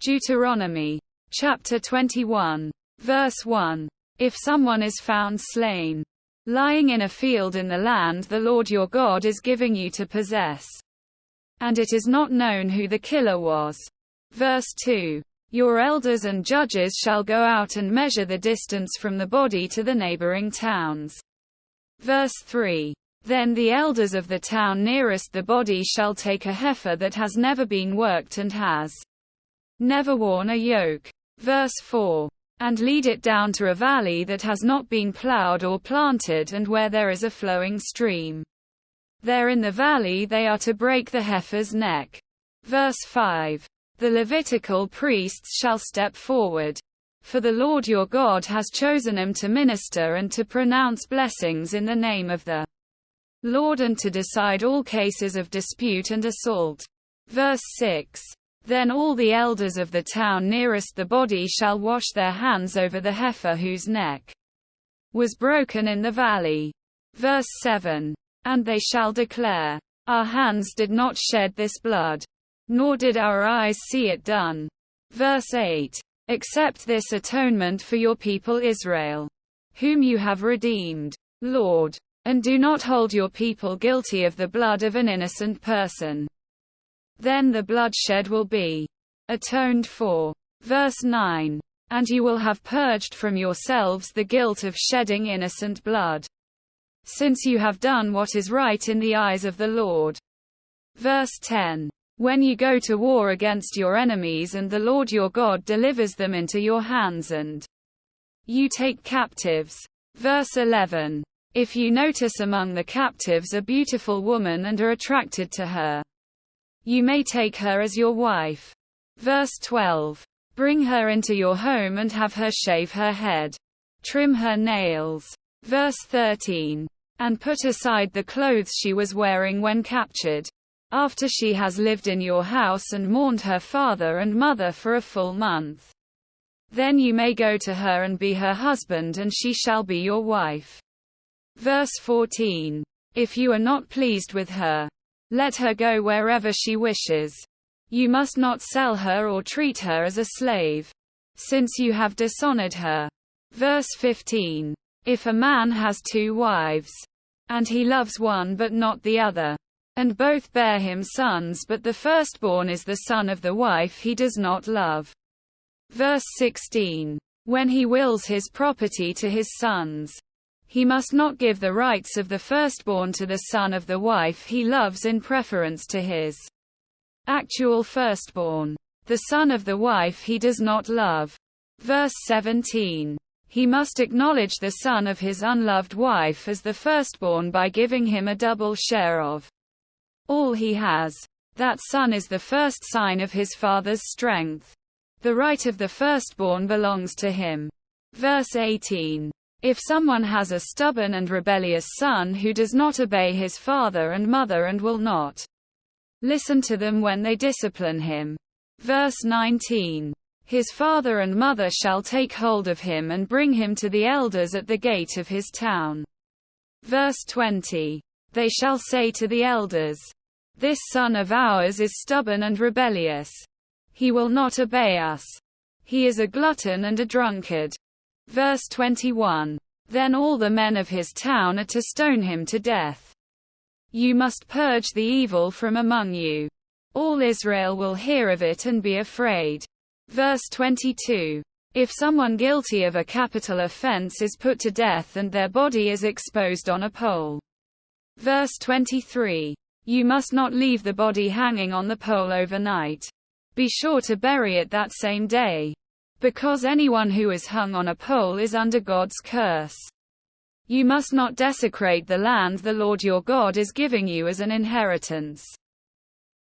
Deuteronomy, chapter 21, verse 1. If someone is found slain, lying in a field in the land the Lord your God is giving you to possess, and it is not known who the killer was. Verse 2. Your elders and judges shall go out and measure the distance from the body to the neighboring towns. Verse 3. Then the elders of the town nearest the body shall take a heifer that has never been worked and has never worn a yoke. Verse 4. And lead it down to a valley that has not been plowed or planted and where there is a flowing stream. There in the valley they are to break the heifer's neck. Verse 5. The Levitical priests shall step forward. For the Lord your God has chosen them to minister and to pronounce blessings in the name of the Lord and to decide all cases of dispute and assault. Verse 6. Then all the elders of the town nearest the body shall wash their hands over the heifer whose neck was broken in the valley. Verse 7. And they shall declare, our hands did not shed this blood, nor did our eyes see it done. Verse 8. Accept this atonement for your people Israel, whom you have redeemed, Lord, and do not hold your people guilty of the blood of an innocent person. Then the bloodshed will be atoned for. Verse 9. And you will have purged from yourselves the guilt of shedding innocent blood, since you have done what is right in the eyes of the Lord. Verse 10. When you go to war against your enemies and the Lord your God delivers them into your hands and you take captives. Verse 11. If you notice among the captives a beautiful woman and are attracted to her, you may take her as your wife. Verse 12. Bring her into your home and have her shave her head, trim her nails. Verse 13. And put aside the clothes she was wearing when captured, after she has lived in your house and mourned her father and mother for a full month. Then you may go to her and be her husband and she shall be your wife. Verse 14. If you are not pleased with her, let her go wherever she wishes. You must not sell her or treat her as a slave, since you have dishonored her. Verse 15. If a man has 2 wives, and he loves one but not the other, and both bear him sons but the firstborn is the son of the wife he does not love. Verse 16. When he wills his property to his sons, he must not give the rights of the firstborn to the son of the wife he loves in preference to his actual firstborn, the son of the wife he does not love. Verse 17. He must acknowledge the son of his unloved wife as the firstborn by giving him a double share of all he has. That son is the first sign of his father's strength. The right of the firstborn belongs to him. Verse 18. If someone has a stubborn and rebellious son who does not obey his father and mother and will not listen to them when they discipline him. Verse 19. His father and mother shall take hold of him and bring him to the elders at the gate of his town. Verse 20. They shall say to the elders, this son of ours is stubborn and rebellious. He will not obey us. He is a glutton and a drunkard. Verse 21. Then all the men of his town are to stone him to death. You must purge the evil from among you. All Israel will hear of it and be afraid. Verse 22. If someone guilty of a capital offense is put to death and their body is exposed on a pole. Verse 23. You must not leave the body hanging on the pole overnight. Be sure to bury it that same day, because anyone who is hung on a pole is under God's curse. You must not desecrate the land the Lord your God is giving you as an inheritance.